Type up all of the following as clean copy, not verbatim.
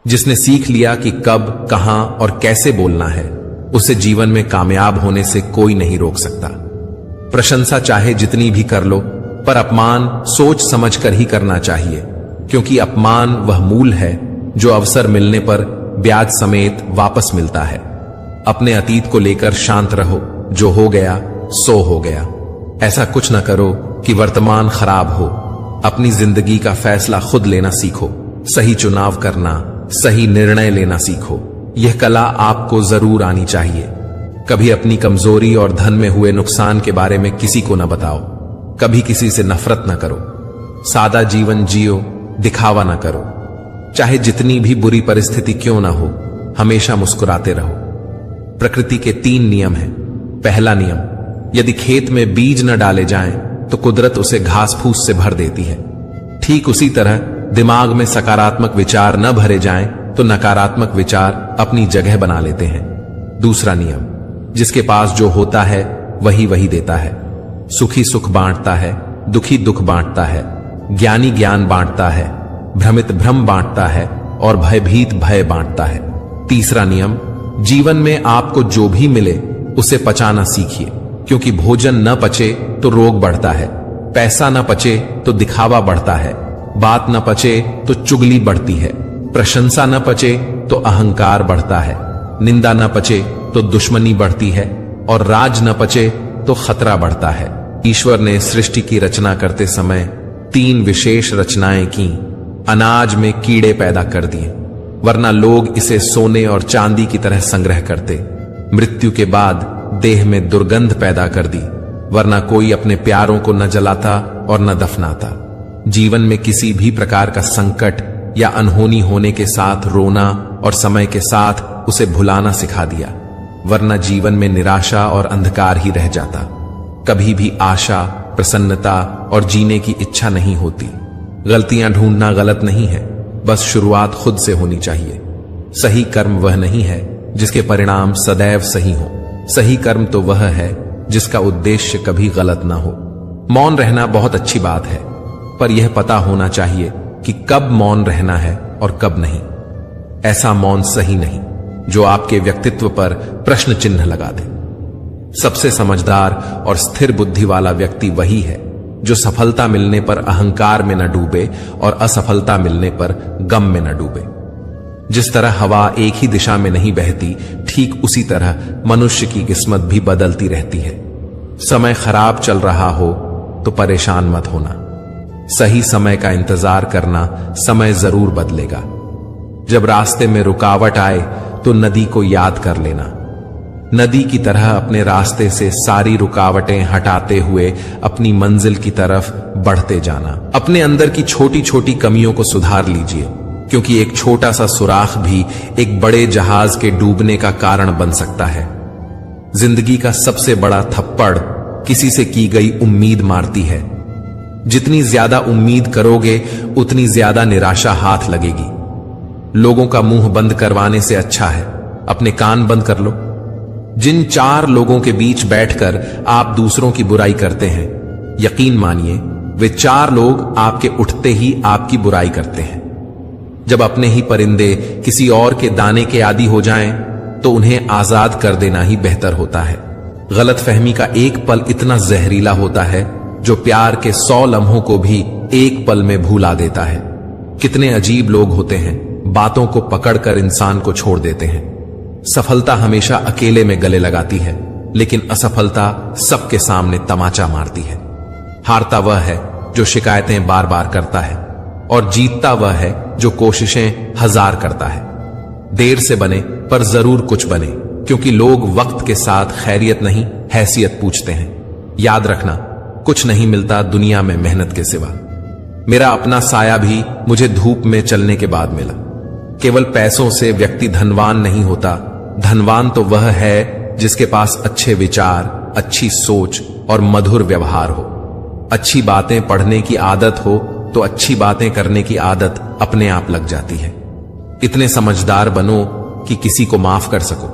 जिसने सीख लिया कि कब, कहां और कैसे बोलना है, उसे जीवन में कामयाब होने से कोई नहीं रोक सकता। प्रशंसा चाहे जितनी भी कर लो, पर अपमान सोच समझ कर ही करना चाहिए, क्योंकि अपमान वह मूल है जो अवसर मिलने पर ब्याज समेत वापस मिलता है। अपने अतीत को लेकर शांत रहो, जो हो गया सो हो गया। ऐसा कुछ न करो कि वर्तमान खराब हो। अपनी जिंदगी का फैसला खुद लेना सीखो, सही चुनाव करना, सही निर्णय लेना सीखो। यह कला आपको जरूर आनी चाहिए। कभी अपनी कमजोरी और धन में हुए नुकसान के बारे में किसी को न बताओ। कभी किसी से नफरत न करो। सादा जीवन जियो, दिखावा न करो। चाहे जितनी भी बुरी परिस्थिति क्यों ना हो, हमेशा मुस्कुराते रहो। प्रकृति के 3 नियम हैं। पहला नियम, यदि खेत में बीज न डाले जाएं, तो कुदरत उसे घास फूस से भर देती है। ठीक उसी तरह दिमाग में सकारात्मक विचार न भरे जाएं, तो नकारात्मक विचार अपनी जगह बना लेते हैं। दूसरा नियम, जिसके पास जो होता है वही वही देता है। सुखी सुख बांटता है, दुखी दुख बांटता है। ज्ञानी ज्ञान बांटता है, भ्रमित भ्रम बांटता है और भयभीत भय बांटता है। तीसरा नियम, जीवन में आपको जो भी मिले उसे पचाना सीखिए, क्योंकि भोजन न पचे तो रोग बढ़ता है, पैसा न पचे तो दिखावा बढ़ता है, बात न पचे तो चुगली बढ़ती है, प्रशंसा न पचे तो अहंकार बढ़ता है, निंदा न पचे तो दुश्मनी बढ़ती है और राज न पचे तो खतरा बढ़ता है। ईश्वर ने सृष्टि की रचना करते समय 3 विशेष रचनाएं की। अनाज में कीड़े पैदा कर दिए, वरना लोग इसे सोने और चांदी की तरह संग्रह करते। मृत्यु के बाद देह में दुर्गंध पैदा कर दी, वरना कोई अपने प्यारों को न जलाता और न दफनाता। जीवन में किसी भी प्रकार का संकट या अनहोनी होने के साथ रोना और समय के साथ उसे भुलाना सिखा दिया, वरना जीवन में निराशा और अंधकार ही रह जाता। कभी भी आशा, प्रसन्नता और जीने की इच्छा नहीं होती। गलतियां ढूंढना गलत नहीं है, बस शुरुआत खुद से होनी चाहिए। सही कर्म वह नहीं है जिसके परिणाम सदैव सही हो। सही कर्म तो वह है जिसका उद्देश्य कभी गलत ना हो। मौन रहना बहुत अच्छी बात है, पर यह पता होना चाहिए कि कब मौन रहना है और कब नहीं। ऐसा मौन सही नहीं जो आपके व्यक्तित्व पर प्रश्न चिन्ह लगा दे। सबसे समझदार और स्थिर बुद्धि वाला व्यक्ति वही है जो सफलता मिलने पर अहंकार में न डूबे और असफलता मिलने पर गम में न डूबे। जिस तरह हवा एक ही दिशा में नहीं बहती, ठीक उसी तरह मनुष्य की किस्मत भी बदलती रहती है। समय खराब चल रहा हो तो परेशान मत होना। सही समय का इंतजार करना, समय जरूर बदलेगा। जब रास्ते में रुकावट आए तो नदी को याद कर लेना। नदी की तरह अपने रास्ते से सारी रुकावटें हटाते हुए अपनी मंजिल की तरफ बढ़ते जाना। अपने अंदर की छोटी छोटी कमियों को सुधार लीजिए, क्योंकि एक छोटा सा सुराख भी एक बड़े जहाज के डूबने का कारण बन सकता है। जिंदगी का सबसे बड़ा थप्पड़ किसी से की गई उम्मीद मारती है। जितनी ज्यादा उम्मीद करोगे उतनी ज्यादा निराशा हाथ लगेगी। लोगों का मुंह बंद करवाने से अच्छा है अपने कान बंद कर लो। जिन 4 लोगों के बीच बैठकर आप दूसरों की बुराई करते हैं, यकीन मानिए वे 4 लोग आपके उठते ही आपकी बुराई करते हैं। जब अपने ही परिंदे किसी और के दाने के आदी हो जाएं, तो उन्हें आजाद कर देना ही बेहतर होता है। गलतफहमी का एक पल इतना जहरीला होता है जो प्यार के 100 लम्हों को भी एक पल में भूला देता है। कितने अजीब लोग होते हैं, बातों को पकड़कर इंसान को छोड़ देते हैं। सफलता हमेशा अकेले में गले लगाती है, लेकिन असफलता सबके सामने तमाचा मारती है। हारता वह है जो शिकायतें बार बार करता है, और जीतता वह है जो कोशिशें 1000 करता है। देर से बने पर जरूर कुछ बने, क्योंकि लोग वक्त के साथ खैरियत नहीं हैसियत पूछते हैं। याद रखना, कुछ नहीं मिलता दुनिया में मेहनत के सिवा। मेरा अपना साया भी मुझे धूप में चलने के बाद मिला। केवल पैसों से व्यक्ति धनवान नहीं होता। धनवान तो वह है जिसके पास अच्छे विचार, अच्छी सोच और मधुर व्यवहार हो। अच्छी बातें पढ़ने की आदत हो तो अच्छी बातें करने की आदत अपने आप लग जाती है। इतने समझदार बनो कि किसी को माफ कर सको,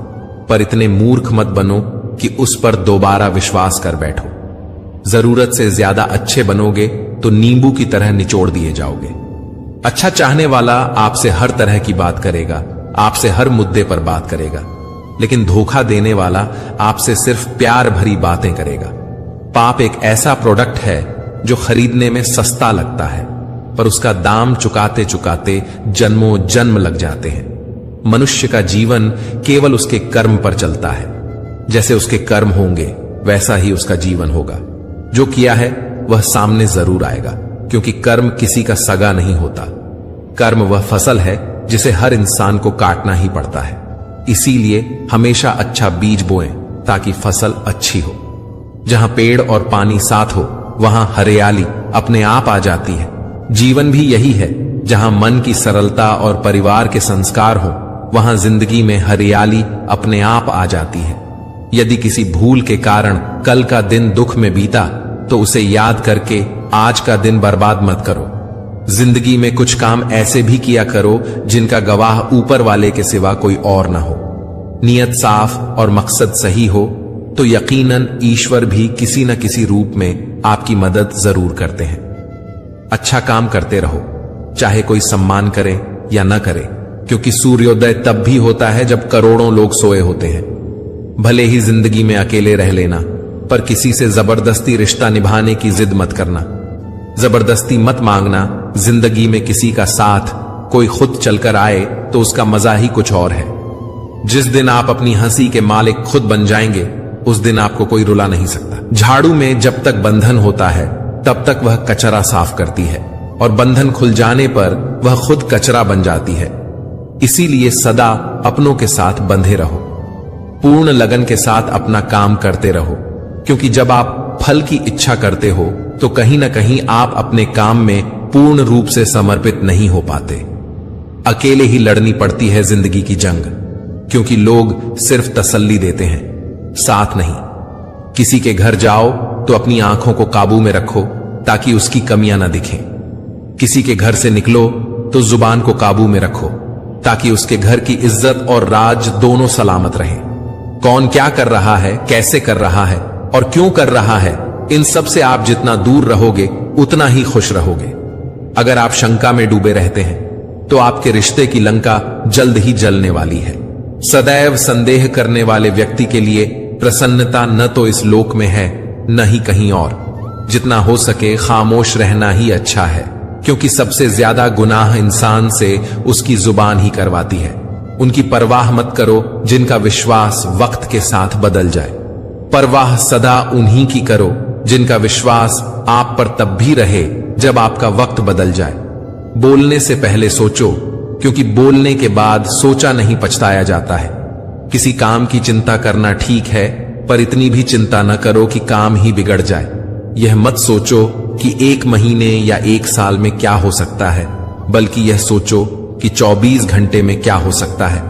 पर इतने मूर्ख मत बनो कि उस पर दोबारा विश्वास कर बैठो। जरूरत से ज्यादा अच्छे बनोगे तो नींबू की तरह निचोड़ दिए जाओगे। अच्छा चाहने वाला आपसे हर तरह की बात करेगा, आपसे हर मुद्दे पर बात करेगा, लेकिन धोखा देने वाला आपसे सिर्फ प्यार भरी बातें करेगा। पाप एक ऐसा प्रोडक्ट है जो खरीदने में सस्ता लगता है, पर उसका दाम चुकाते चुकाते जन्मों जन्म लग जाते हैं। मनुष्य का जीवन केवल उसके कर्म पर चलता है। जैसे उसके कर्म होंगे वैसा ही उसका जीवन होगा। जो किया है वह सामने जरूर आएगा, क्योंकि कर्म किसी का सगा नहीं होता। कर्म वह फसल है जिसे हर इंसान को काटना ही पड़ता है। इसीलिए हमेशा अच्छा बीज बोएं ताकि फसल अच्छी हो। जहां पेड़ और पानी साथ हो वहां हरियाली अपने आप आ जाती है। जीवन भी यही है, जहां मन की सरलता और परिवार के संस्कार हो वहां जिंदगी में हरियाली अपने आप आ जाती है। यदि किसी भूल के कारण कल का दिन दुख में बीता तो उसे याद करके आज का दिन बर्बाद मत करो। जिंदगी में कुछ काम ऐसे भी किया करो जिनका गवाह ऊपर वाले के सिवा कोई और ना हो। नियत साफ और मकसद सही हो तो यकीनन ईश्वर भी किसी न किसी रूप में आपकी मदद जरूर करते हैं। अच्छा काम करते रहो, चाहे कोई सम्मान करे या न करे, क्योंकि सूर्योदय तब भी होता है जब करोड़ों लोग सोए होते हैं। भले ही जिंदगी में अकेले रह लेना, पर किसी से जबरदस्ती रिश्ता निभाने की जिद मत करना। जबरदस्ती मत मांगना। जिंदगी में किसी का साथ कोई खुद चलकर आए तो उसका मजा ही कुछ और है। जिस दिन आप अपनी हंसी के मालिक खुद बन जाएंगे उस दिन आपको कोई रुला नहीं सकता। झाड़ू में जब तक बंधन होता है तब तक वह कचरा साफ करती है, और बंधन खुल जाने पर वह खुद कचरा बन जाती है। इसीलिए सदा अपनों के साथ बंधे रहो। पूर्ण लगन के साथ अपना काम करते रहो, क्योंकि जब आप फल की इच्छा करते हो तो कहीं ना कहीं आप अपने काम में पूर्ण रूप से समर्पित नहीं हो पाते। अकेले ही लड़नी पड़ती है जिंदगी की जंग, क्योंकि लोग सिर्फ तसल्ली देते हैं, साथ नहीं। किसी के घर जाओ तो अपनी आंखों को काबू में रखो ताकि उसकी कमियां ना दिखें। किसी के घर से निकलो तो जुबान को काबू में रखो ताकि उसके घर की इज्जत और राज दोनों सलामत रहे। कौन क्या कर रहा है, कैसे कर रहा है और क्यों कर रहा है, इन सब से आप जितना दूर रहोगे उतना ही खुश रहोगे। अगर आप शंका में डूबे रहते हैं तो आपके रिश्ते की लंका जल्द ही जलने वाली है। सदैव संदेह करने वाले व्यक्ति के लिए प्रसन्नता न तो इस लोक में है न ही कहीं और। जितना हो सके खामोश रहना ही अच्छा है, क्योंकि सबसे ज्यादा गुनाह इंसान से उसकी जुबान ही करवाती है। उनकी परवाह मत करो जिनका विश्वास वक्त के साथ बदल जाए। परवाह सदा उन्हीं की करो जिनका विश्वास आप पर तब भी रहे जब आपका वक्त बदल जाए। बोलने से पहले सोचो, क्योंकि बोलने के बाद सोचा नहीं पछताया जाता है। किसी काम की चिंता करना ठीक है, पर इतनी भी चिंता न करो कि काम ही बिगड़ जाए। यह मत सोचो कि 1 महीने या 1 साल में क्या हो सकता है, बल्कि यह सोचो कि 24 घंटे में क्या हो सकता है।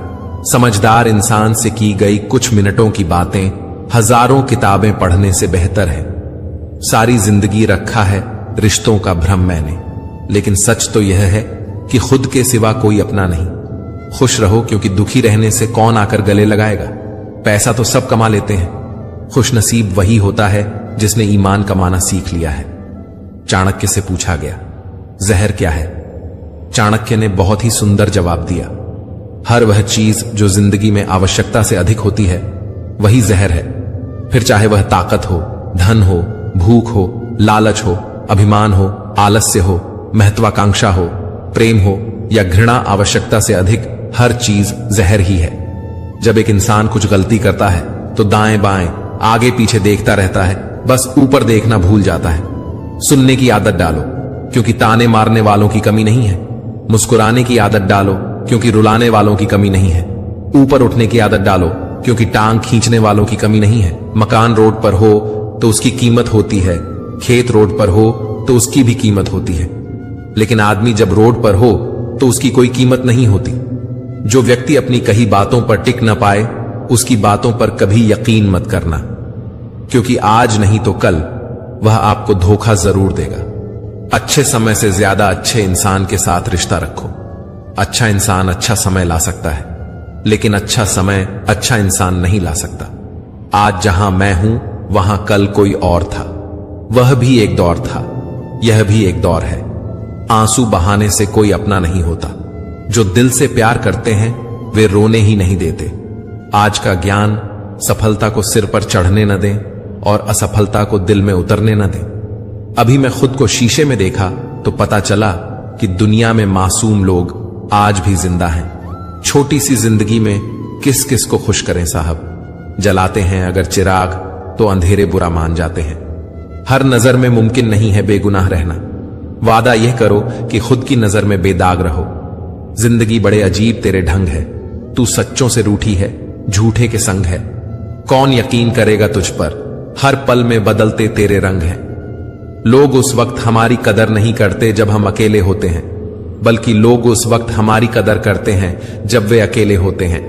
समझदार इंसान से की गई कुछ मिनटों की बातें हजारों किताबें पढ़ने से बेहतर है। सारी जिंदगी रखा है रिश्तों का भ्रम मैंने, लेकिन सच तो यह है कि खुद के सिवा कोई अपना नहीं। खुश रहो, क्योंकि दुखी रहने से कौन आकर गले लगाएगा। पैसा तो सब कमा लेते हैं, खुश नसीब वही होता है जिसने ईमान कमाना सीख लिया है। चाणक्य से पूछा गया, जहर क्या है? चाणक्य ने बहुत ही सुंदर जवाब दिया, हर वह चीज जो जिंदगी में आवश्यकता से अधिक होती है वही जहर है। फिर चाहे वह ताकत हो, धन हो, भूख हो, लालच हो, अभिमान हो, आलस्य हो, महत्वाकांक्षा हो, प्रेम हो या घृणा, आवश्यकता से अधिक हर चीज जहर ही है। जब एक इंसान कुछ गलती करता है तो दाएं बाएं आगे पीछे देखता रहता है, बस ऊपर देखना भूल जाता है। सुनने की आदत डालो, क्योंकि ताने मारने वालों की कमी नहीं है। मुस्कुराने की आदत डालो, क्योंकि रुलाने वालों की कमी नहीं है। ऊपर उठने की आदत डालो, क्योंकि टांग खींचने वालों की कमी नहीं है। मकान रोड पर हो तो उसकी कीमत होती है, खेत रोड पर हो तो उसकी भी कीमत होती है, लेकिन आदमी जब रोड पर हो तो उसकी कोई कीमत नहीं होती। जो व्यक्ति अपनी कही बातों पर टिक न पाए उसकी बातों पर कभी यकीन मत करना, क्योंकि आज नहीं तो कल वह आपको धोखा जरूर देगा। अच्छे समय से ज्यादा अच्छे इंसान के साथ रिश्ता रखो। अच्छा इंसान अच्छा समय ला सकता है, लेकिन अच्छा समय अच्छा इंसान नहीं ला सकता। आज जहां मैं हूं वहां कल कोई और था। वह भी एक दौर था, यह भी एक दौर है। आंसू बहाने से कोई अपना नहीं होता। जो दिल से प्यार करते हैं वे रोने ही नहीं देते। आज का ज्ञान सफलता को सिर पर चढ़ने न दें और असफलता को दिल में उतरने न दें। अभी मैं खुद को शीशे में देखा तो पता चला कि दुनिया में मासूम लोग आज भी जिंदा हैं। छोटी सी जिंदगी में किस किस को खुश करें साहब। जलाते हैं अगर चिराग तो अंधेरे बुरा मान जाते हैं। हर नजर में मुमकिन नहीं है बेगुनाह रहना। वादा यह करो कि खुद की नजर में बेदाग रहो। जिंदगी बड़े अजीब तेरे ढंग है। तू सच्चों से रूठी है, झूठे के संग है। कौन यकीन करेगा तुझ पर, हर पल में बदलते तेरे रंग हैं। लोग उस वक्त हमारी कदर नहीं करते जब हम अकेले होते हैं, बल्कि लोग उस वक्त हमारी कदर करते हैं जब वे अकेले होते हैं।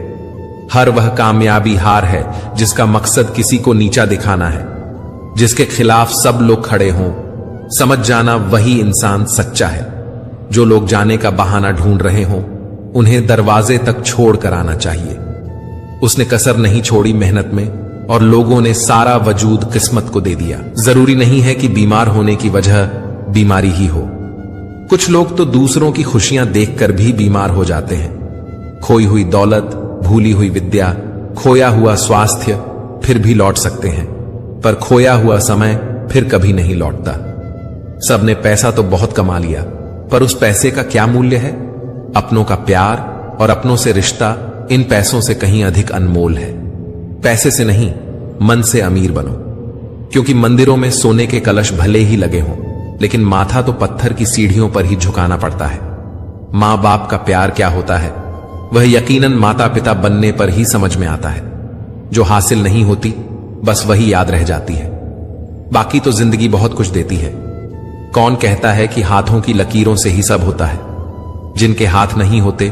हर वह कामयाबी हार है जिसका मकसद किसी को नीचा दिखाना है, जिसके खिलाफ सब लोग खड़े हों। समझ जाना वही इंसान सच्चा है। जो लोग जाने का बहाना ढूंढ रहे हों उन्हें दरवाजे तक छोड़ कर आना चाहिए। उसने कसर नहीं छोड़ी मेहनत में और लोगों ने सारा वजूद किस्मत को दे दिया। जरूरी नहीं है कि बीमार होने की वजह बीमारी ही हो। कुछ लोग तो दूसरों की खुशियां देखकर भी बीमार हो जाते हैं। खोई हुई दौलत, भूली हुई विद्या, खोया हुआ स्वास्थ्य फिर भी लौट सकते हैं, पर खोया हुआ समय फिर कभी नहीं लौटता। सबने पैसा तो बहुत कमा लिया, पर उस पैसे का क्या मूल्य है? अपनों का प्यार और अपनों से रिश्ता इन पैसों से कहीं अधिक अनमोल है। पैसे से नहीं, मन से अमीर बनो। क्योंकि मंदिरों में सोने के कलश भले ही लगे हों, लेकिन माथा तो पत्थर की सीढ़ियों पर ही झुकाना पड़ता है। मां बाप का प्यार क्या होता है वह यकीनन माता पिता बनने पर ही समझ में आता है। जो हासिल नहीं होती बस वही याद रह जाती है। बाकी तो जिंदगी बहुत कुछ देती है। कौन कहता है कि हाथों की लकीरों से ही सब होता है? जिनके हाथ नहीं होते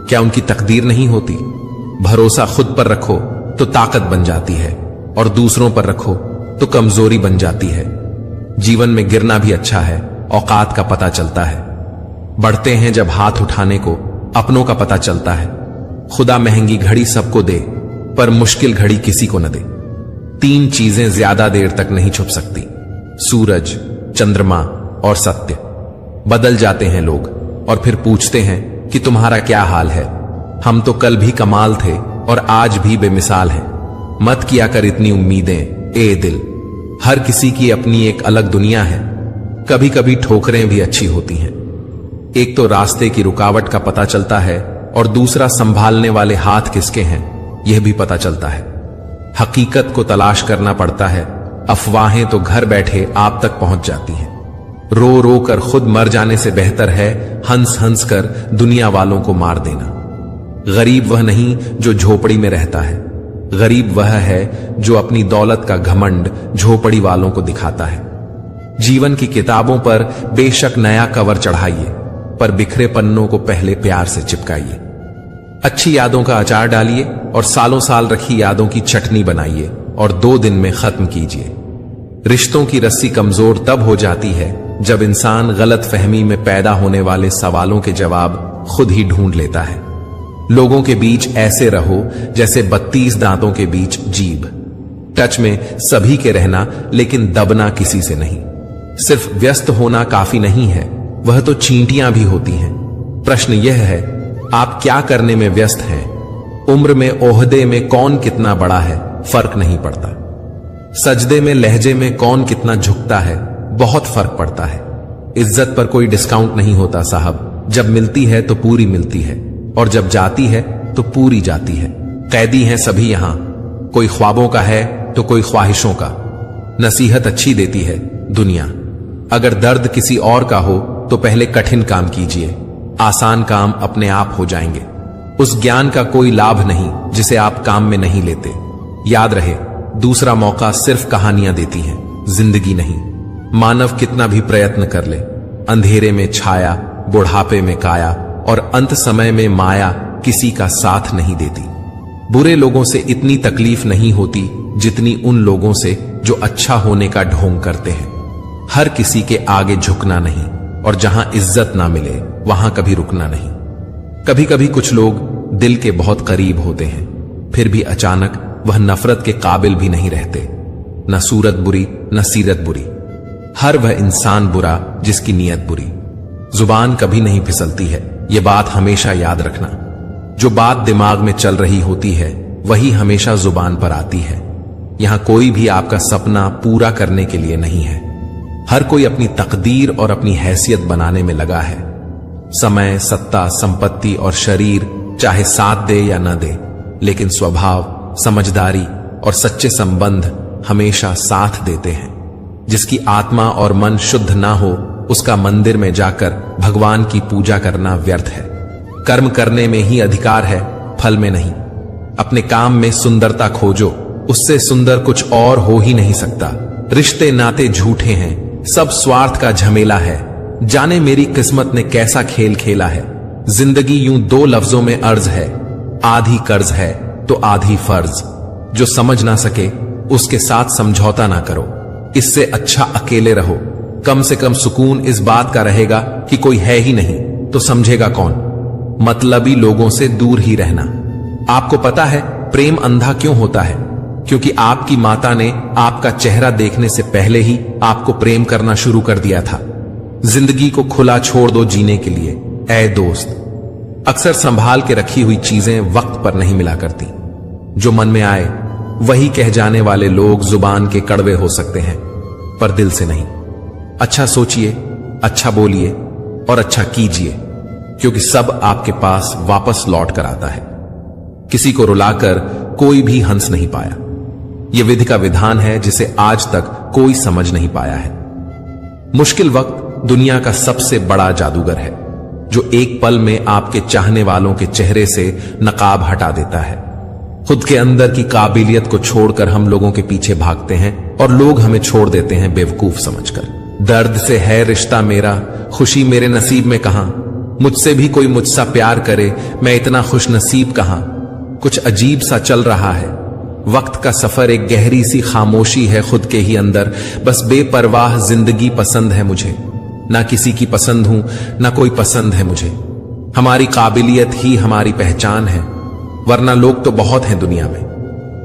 क्या उनकी तकदीर नहीं होती? भरोसा खुद पर रखो तो ताकत बन जाती है, और दूसरों पर रखो तो कमजोरी बन जाती है। जीवन में गिरना भी अच्छा है, औकात का पता चलता है। बढ़ते हैं जब हाथ उठाने को, अपनों का पता चलता है। खुदा महंगी घड़ी सबको दे, पर मुश्किल घड़ी किसी को न दे। 3 चीजें ज्यादा देर तक नहीं छुप सकती, सूरज, चंद्रमा और सत्य। बदल जाते हैं लोग और फिर पूछते हैं कि तुम्हारा क्या हाल है। हम तो कल भी कमाल थे और आज भी बेमिसाल हैं। मत किया कर इतनी उम्मीदें ए दिल। हर किसी की अपनी एक अलग दुनिया है। कभी कभी ठोकरें भी अच्छी होती हैं। एक तो रास्ते की रुकावट का पता चलता है और दूसरा संभालने वाले हाथ किसके हैं यह भी पता चलता है। हकीकत को तलाश करना पड़ता है, अफवाहें तो घर बैठे आप तक पहुंच जाती हैं। रो रो कर खुद मर जाने से बेहतर है हंस हंस कर दुनिया वालों को मार देना। गरीब वह नहीं जो झोपड़ी में रहता है, गरीब वह है जो अपनी दौलत का घमंड झोपड़ी वालों को दिखाता है। जीवन की किताबों पर बेशक नया कवर चढ़ाइए, पर बिखरे पन्नों को पहले प्यार से चिपकाइए। अच्छी यादों का अचार डालिए और सालों साल रखी यादों की चटनी बनाइए और 2 दिन में खत्म कीजिए। रिश्तों की रस्सी कमजोर तब हो जाती है जब इंसान गलत फहमी में पैदा होने वाले सवालों के जवाब खुद ही ढूंढ लेता है। लोगों के बीच ऐसे रहो जैसे 32 दांतों के बीच जीभ। टच में सभी के रहना, लेकिन दबना किसी से नहीं। सिर्फ व्यस्त होना काफी नहीं है, वह तो चींटियां भी होती हैं। प्रश्न यह है, आप क्या करने में व्यस्त हैं? उम्र में, ओहदे में कौन कितना बड़ा है फर्क नहीं पड़ता। सजदे में, लहजे में कौन कितना झुकता है बहुत फर्क पड़ता है। इज्जत पर कोई डिस्काउंट नहीं होता साहब। जब मिलती है तो पूरी मिलती है, और जब जाती है तो पूरी जाती है। कैदी हैं सभी यहां, कोई ख्वाबों का है तो कोई ख्वाहिशों का। नसीहत अच्छी देती है दुनिया। अगर दर्द किसी और का हो तो पहले कठिन काम कीजिए, आसान काम अपने आप हो जाएंगे। उस ज्ञान का कोई लाभ नहीं जिसे आप काम में नहीं लेते। याद रहे, दूसरा मौका सिर्फ कहानियां देती हैं, जिंदगी नहीं। मानव कितना भी प्रयत्न कर ले, अंधेरे में छाया, बुढ़ापे में काया और अंत समय में माया किसी का साथ नहीं देती। बुरे लोगों से इतनी तकलीफ नहीं होती जितनी उन लोगों से जो अच्छा होने का ढोंग करते हैं। हर किसी के आगे झुकना नहीं, और जहां इज्जत ना मिले वहां कभी रुकना नहीं। कभी कभी कुछ लोग दिल के बहुत करीब होते हैं, फिर भी अचानक वह नफरत के काबिल भी नहीं रहते। न सूरत बुरी न सीरत बुरी, हर वह इंसान बुरा जिसकी नीयत बुरी। जुबान कभी नहीं फिसलती है, ये बात हमेशा याद रखना। जो बात दिमाग में चल रही होती है वही हमेशा जुबान पर आती है। यहां कोई भी आपका सपना पूरा करने के लिए नहीं है। हर कोई अपनी तकदीर और अपनी हैसियत बनाने में लगा है। समय, सत्ता, संपत्ति और शरीर चाहे साथ दे या न दे, लेकिन स्वभाव, समझदारी और सच्चे संबंध हमेशा साथ देते हैं। जिसकी आत्मा और मन शुद्ध ना हो, उसका मंदिर में जाकर भगवान की पूजा करना व्यर्थ है। कर्म करने में ही अधिकार है, फल में नहीं। अपने काम में सुंदरता खोजो, उससे सुंदर कुछ और हो ही नहीं सकता। रिश्ते नाते झूठे हैं, सब स्वार्थ का झमेला है। जाने मेरी किस्मत ने कैसा खेल खेला है। जिंदगी यूं दो लफ्जों में अर्ज है, आधी कर्ज है तो आधी फर्ज। जो समझ ना सके उसके साथ समझौता ना करो, इससे अच्छा अकेले रहो। कम से कम सुकून इस बात का रहेगा कि कोई है ही नहीं तो समझेगा कौन। मतलबी लोगों से दूर ही रहना। आपको पता है प्रेम अंधा क्यों होता है? क्योंकि आपकी माता ने आपका चेहरा देखने से पहले ही आपको प्रेम करना शुरू कर दिया था। जिंदगी को खुला छोड़ दो जीने के लिए ऐ दोस्त। अक्सर संभाल के रखी हुई चीजें वक्त पर नहीं मिला करती। जो मन में आए वही कह जाने वाले लोग जुबान के कड़वे हो सकते हैं, पर दिल से नहीं। अच्छा सोचिए, अच्छा बोलिए और अच्छा कीजिए, क्योंकि सब आपके पास वापस लौट कर आता है। किसी को रुलाकर कोई भी हंस नहीं पाया। यह विधि का विधान है जिसे आज तक कोई समझ नहीं पाया है। मुश्किल वक्त दुनिया का सबसे बड़ा जादूगर है, जो एक पल में आपके चाहने वालों के चेहरे से नकाब हटा देता है। खुद के अंदर की काबिलियत को छोड़कर हम लोगों के पीछे भागते हैं और लोग हमें छोड़ देते हैं बेवकूफ समझकर। दर्द से है रिश्ता मेरा, खुशी मेरे नसीब में कहां। मुझसे भी कोई मुझसा प्यार करे, मैं इतना खुश नसीब कहां। कुछ अजीब सा चल रहा है। वक्त का सफर एक गहरी सी खामोशी है खुद के ही अंदर। बस बेपरवाह जिंदगी पसंद है मुझे। ना किसी की पसंद हूं, ना कोई पसंद है मुझे। हमारी काबिलियत ही हमारी पहचान है, वरना लोग तो बहुत हैं दुनिया में।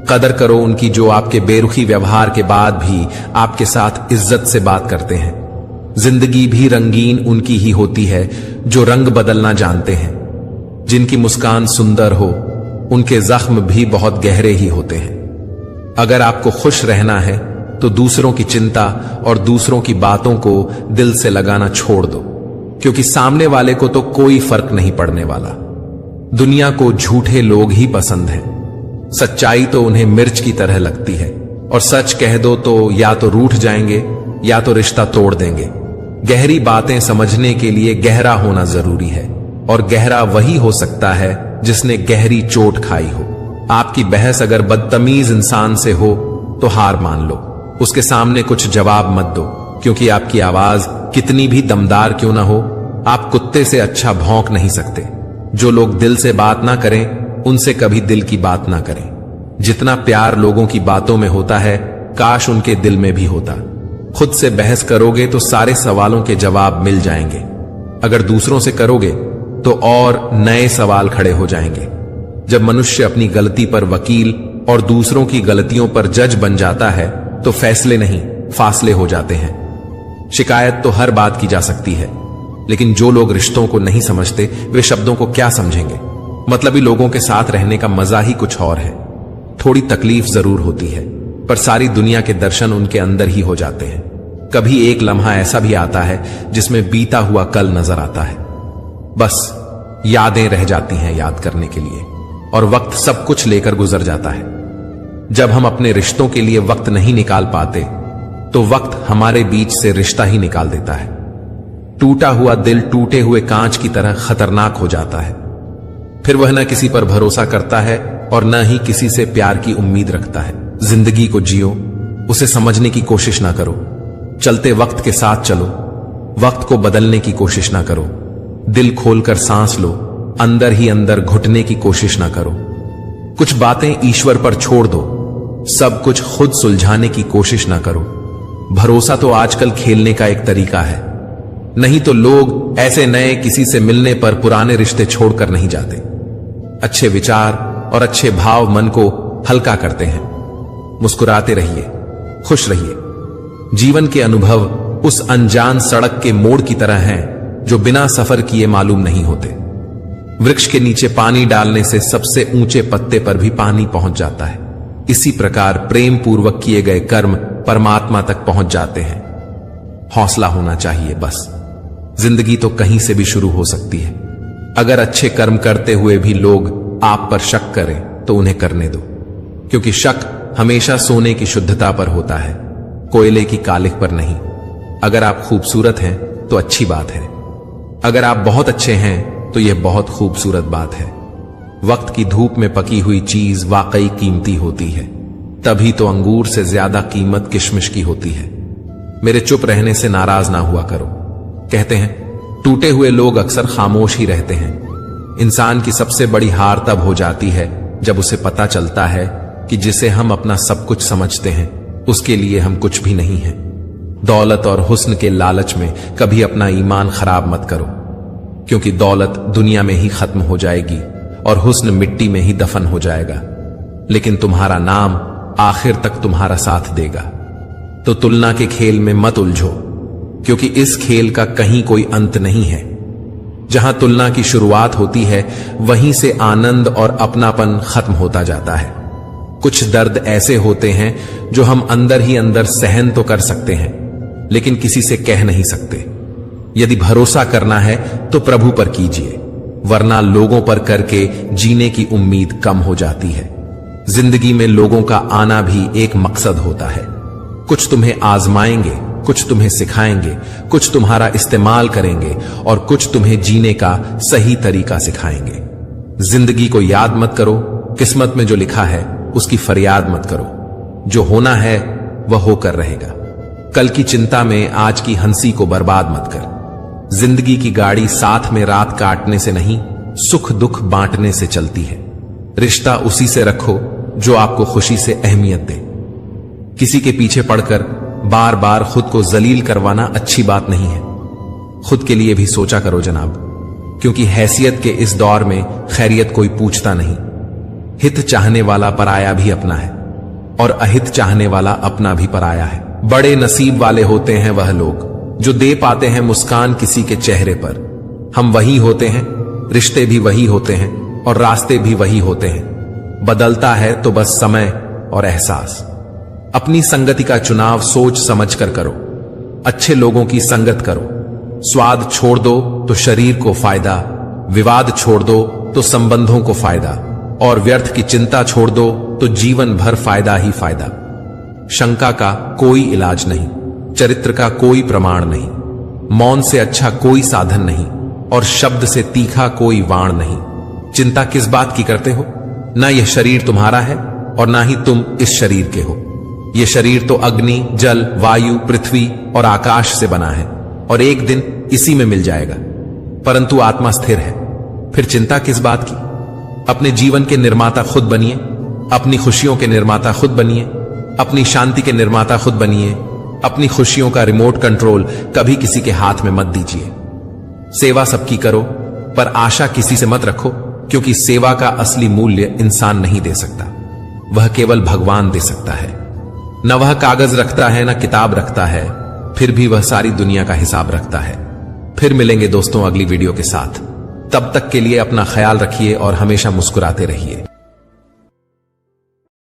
कदर करो उनकी जो आपके बेरुखी व्यवहार के बाद भी आपके साथ इज्जत से बात करते हैं। जिंदगी भी रंगीन उनकी ही होती है जो रंग बदलना जानते हैं। जिनकी मुस्कान सुंदर हो, उनके जख्म भी बहुत गहरे ही होते हैं। अगर आपको खुश रहना है तो दूसरों की चिंता और दूसरों की बातों को दिल से लगाना छोड़ दो, क्योंकि सामने वाले को तो कोई फर्क नहीं पड़ने वाला। दुनिया को झूठे लोग ही पसंद हैं। सच्चाई तो उन्हें मिर्च की तरह लगती है, और सच कह दो तो या तो रूठ जाएंगे या तो रिश्ता तोड़ देंगे। गहरी बातें समझने के लिए गहरा होना जरूरी है, और गहरा वही हो सकता है जिसने गहरी चोट खाई हो। आपकी बहस अगर बदतमीज इंसान से हो तो हार मान लो, उसके सामने कुछ जवाब मत दो, क्योंकि आपकी आवाज कितनी भी दमदार क्यों ना हो, आप कुत्ते से अच्छा भौंक नहीं सकते। जो लोग दिल से बात ना करें उनसे कभी दिल की बात ना करें। जितना प्यार लोगों की बातों में होता है, काश उनके दिल में भी होता। खुद से बहस करोगे तो सारे सवालों के जवाब मिल जाएंगे। अगर दूसरों से करोगे तो और नए सवाल खड़े हो जाएंगे। जब मनुष्य अपनी गलती पर वकील और दूसरों की गलतियों पर जज बन जाता है तो फैसले नहीं, फासले हो जाते हैं। शिकायत तो हर बात की जा सकती है, लेकिन जो लोग रिश्तों को नहीं समझते वे शब्दों को क्या समझेंगे। मतलबी लोगों के साथ रहने का मजा ही कुछ और है। थोड़ी तकलीफ जरूर होती है, पर सारी दुनिया के दर्शन उनके अंदर ही हो जाते हैं। कभी एक लम्हा ऐसा भी आता है जिसमें बीता हुआ कल नजर आता है। बस यादें रह जाती हैं याद करने के लिए, और वक्त सब कुछ लेकर गुजर जाता है। जब हम अपने रिश्तों के लिए वक्त नहीं निकाल पाते तो वक्त हमारे बीच से रिश्ता ही निकाल देता है। टूटा हुआ दिल टूटे हुए कांच की तरह खतरनाक हो जाता है। फिर वह न किसी पर भरोसा करता है और न ही किसी से प्यार की उम्मीद रखता है। जिंदगी को जियो, उसे समझने की कोशिश ना करो। चलते वक्त के साथ चलो, वक्त को बदलने की कोशिश ना करो। दिल खोलकर सांस लो, अंदर ही अंदर घुटने की कोशिश ना करो। कुछ बातें ईश्वर पर छोड़ दो, सब कुछ खुद सुलझाने की कोशिश ना करो। भरोसा तो आजकल खेलने का एक तरीका है, नहीं तो लोग ऐसे नए किसी से मिलने पर पुराने रिश्ते छोड़कर नहीं जाते। अच्छे विचार और अच्छे भाव मन को हल्का करते हैं। मुस्कुराते रहिए, खुश रहिए। जीवन के अनुभव उस अनजान सड़क के मोड़ की तरह हैं जो बिना सफर किए मालूम नहीं होते। वृक्ष के नीचे पानी डालने से सबसे ऊंचे पत्ते पर भी पानी पहुंच जाता है। इसी प्रकार प्रेम पूर्वक किए गए कर्म परमात्मा तक पहुंच जाते हैं। हौसला होना चाहिए बस। जिंदगी तो कहीं से भी शुरू हो सकती है। अगर अच्छे कर्म करते हुए भी लोग आप पर शक करें तो उन्हें करने दो, क्योंकि शक हमेशा सोने की शुद्धता पर होता है, कोयले की कालिख पर नहीं। अगर आप खूबसूरत हैं तो अच्छी बात है, अगर आप बहुत अच्छे हैं तो यह बहुत खूबसूरत बात है। वक्त की धूप में पकी हुई चीज वाकई कीमती होती है, तभी तो अंगूर से ज्यादा कीमत किशमिश की होती है। मेरे चुप रहने से नाराज ना हुआ करो। कहते हैं टूटे हुए लोग अक्सर खामोश ही रहते हैं। इंसान की सबसे बड़ी हार तब हो जाती है जब उसे पता चलता है कि जिसे हम अपना सब कुछ समझते हैं उसके लिए हम कुछ भी नहीं हैं। दौलत और हुस्न के लालच में कभी अपना ईमान खराब मत करो, क्योंकि दौलत दुनिया में ही खत्म हो जाएगी और हुस्न मिट्टी में ही दफन हो जाएगा, लेकिन तुम्हारा नाम आखिर तक तुम्हारा साथ देगा। तो तुलना के खेल में मत उलझो, क्योंकि इस खेल का कहीं कोई अंत नहीं है। जहां तुलना की शुरुआत होती है वहीं से आनंद और अपनापन खत्म होता जाता है। कुछ दर्द ऐसे होते हैं जो हम अंदर ही अंदर सहन तो कर सकते हैं, लेकिन किसी से कह नहीं सकते। यदि भरोसा करना है तो प्रभु पर कीजिए, वरना लोगों पर करके जीने की उम्मीद कम हो जाती है। जिंदगी में लोगों का आना भी एक मकसद होता है। कुछ तुम्हें आजमाएंगे, कुछ तुम्हें सिखाएंगे, कुछ तुम्हारा इस्तेमाल करेंगे और कुछ तुम्हें जीने का सही तरीका सिखाएंगे। जिंदगी को याद मत करो, किस्मत में जो लिखा है उसकी फरियाद मत करो। जो होना है वह होकर रहेगा। कल की चिंता में आज की हंसी को बर्बाद मत कर। जिंदगी की गाड़ी साथ में रात काटने से नहीं, सुख दुख बांटने से चलती है। रिश्ता उसी से रखो जो आपको खुशी से अहमियत दे। किसी के पीछे पड़कर बार बार खुद को जलील करवाना अच्छी बात नहीं है। खुद के लिए भी सोचा करो जनाब, क्योंकि हैसियत के इस दौर में खैरियत कोई पूछता नहीं। हित चाहने वाला पराया भी अपना है और अहित चाहने वाला अपना भी पराया है। बड़े नसीब वाले होते हैं वह लोग जो दे पाते हैं मुस्कान किसी के चेहरे पर। हम वही होते हैं, रिश्ते भी वही होते हैं और रास्ते भी वही होते हैं। बदलता है तो बस समय और एहसास। अपनी संगति का चुनाव सोच समझ कर करो। अच्छे लोगों की संगत करो। स्वाद छोड़ दो तो शरीर को फायदा, विवाद छोड़ दो तो संबंधों को फायदा, और व्यर्थ की चिंता छोड़ दो तो जीवन भर फायदा ही फायदा। शंका का कोई इलाज नहीं, चरित्र का कोई प्रमाण नहीं, मौन से अच्छा कोई साधन नहीं और शब्द से तीखा कोई वाण नहीं। चिंता किस बात की करते हो? ना यह शरीर तुम्हारा है और ना ही तुम इस शरीर के हो। यह शरीर तो अग्नि, जल, वायु, पृथ्वी और आकाश से बना है और एक दिन इसी में मिल जाएगा, परंतु आत्मा स्थिर है। फिर चिंता किस बात की? अपने जीवन के निर्माता खुद बनिए, अपनी खुशियों के निर्माता खुद बनिए, अपनी शांति के निर्माता खुद बनिए। अपनी खुशियों का रिमोट कंट्रोल कभी किसी के हाथ में मत दीजिए। सेवा सबकी करो, पर आशा किसी से मत रखो, क्योंकि सेवा का असली मूल्य इंसान नहीं दे सकता, वह केवल भगवान दे सकता है। न वह कागज रखता है, न किताब रखता है, फिर भी वह सारी दुनिया का हिसाब रखता है। फिर मिलेंगे दोस्तों अगली वीडियो के साथ। तब तक के लिए अपना ख्याल रखिए और हमेशा मुस्कुराते रहिए।